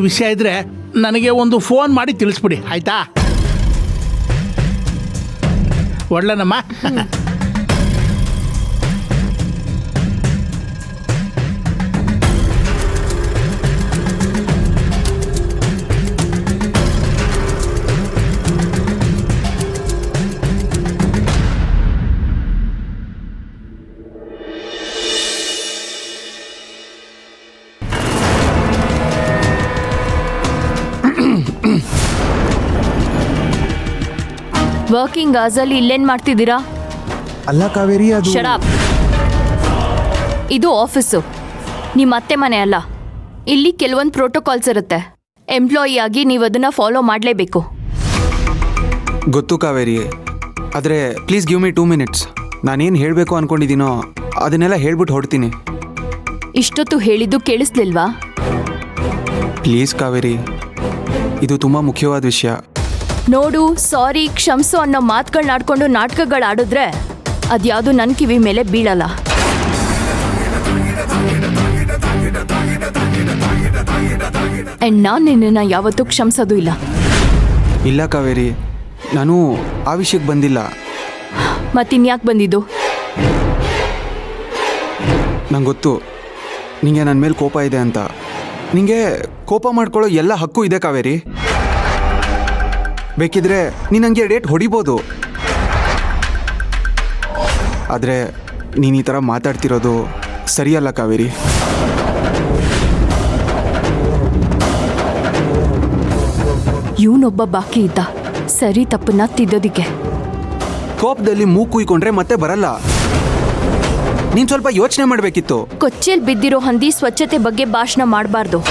ವಿಷಯ ಇದ್ರೆ ನನಗೆ ಒಂದು ಫೋನ್ ಮಾಡಿ ತಿಳಿಸ್ಬಿಡಿ ಆಯ್ತಾ? ಒಳ್ಳೆನಮ್ಮ. ವರ್ಕಿಂಗ್ ಅವರ್ಸಲ್ಲಿ ಇಲ್ಲೇನ್ ಮಾಡ್ತಿದ್ದೀರಾ? ಅಲ್ಲ ಕಾವೇರಿ, ಅದು ಶಟ್ ಅಪ್. ಇದು ಆಫೀಸು, ನಿಮ್ಮ ಅತ್ತೆ ಮನೆ ಅಲ್ಲ. ಇಲ್ಲಿ ಕೆಲವೊಂದು ಪ್ರೋಟೋಕಾಲ್ಸ್ ಇರುತ್ತೆ. ಎಂಪ್ಲಾಯಿ ಆಗಿ ನೀವು ಅದನ್ನ ಫಾಲೋ ಮಾಡಲೇಬೇಕು. ಗೊತ್ತು ಕಾವೇರಿ, ಆದರೆ ಪ್ಲೀಸ್ ಗಿವ್ ಮಿ 2 ಮಿನಿಟ್ಸ್. ನಾನೇನು ಹೇಳಬೇಕು ಅಂದ್ಕೊಂಡಿದ್ದೀನೋ ಅದನ್ನೆಲ್ಲ ಹೇಳ್ಬಿಟ್ಟು ಹೊಡ್ತೀನಿ. ಇಷ್ಟೊತ್ತು ಹೇಳಿದ್ದು ಕೇಳಿಸ್ಲಿಲ್ವಾ? ಪ್ಲೀಸ್ ಕಾವೇರಿ, ಇದು ತುಂಬ ಮುಖ್ಯವಾದ ವಿಷಯ. ನೋಡು, ಸಾರಿ, ಕ್ಷಮಿಸು ಅನ್ನೋ ಮಾತುಗಳನ್ನಾಡ್ಕೊಂಡು ನಾಟಕಗಳಾಡಿದ್ರೆ ಅದ್ಯಾವುದು ನನ್ನ ಕಿವಿ ಮೇಲೆ ಬೀಳಲ್ಲ. ಅಂಡ್ ನಾನು ನಿನ್ನನ್ನು ಯಾವತ್ತೂ ಕ್ಷಮಿಸೋದು ಇಲ್ಲ. ಇಲ್ಲ ಕಾವೇರಿ, ನಾನು ಆ ವಿಷಯಕ್ಕೆ ಬಂದಿಲ್ಲ. ಮತ್ತಿನ್ಯಾಕೆ ಬಂದಿದ್ದು? ನಂಗೆ ಗೊತ್ತು ನಿಂಗೆ ನನ್ನ ಮೇಲೆ ಕೋಪ ಇದೆ ಅಂತ. ನಿಂಗೆ ಕೋಪ ಮಾಡ್ಕೊಳ್ಳೋ ಎಲ್ಲ ಹಕ್ಕು ಇದೆ ಕಾವೇರಿ. ಬೇಕಿದ್ರೆ ನೀನು ನನಗೆ ಡೇಟ್ ಹೊಡಿಬೋದು. ಆದರೆ ನೀನು ಈ ಥರ ಮಾತಾಡ್ತಿರೋದು ಸರಿಯಲ್ಲ ಕಾವೇರಿ. ಇವನೊಬ್ಬ ಬಾಕಿ ಇದ್ದ ಸರಿ ತಪ್ಪನ್ನ ತಿದ್ದೋದಿಕ್ಕೆ. ಕೋಪದಲ್ಲಿ ಮೂಗು ಕುಯ್ಕೊಂಡ್ರೆ ಮತ್ತೆ ಬರಲ್ಲ. ನೀನು ಸ್ವಲ್ಪ ಯೋಚನೆ ಮಾಡಬೇಕಿತ್ತು. ಕೊಚ್ಚೆಲ್ ಬಿದ್ದಿರೋ ಹಂದಿ ಸ್ವಚ್ಛತೆ ಬಗ್ಗೆ ಭಾಷಣ ಮಾಡಬಾರ್ದು.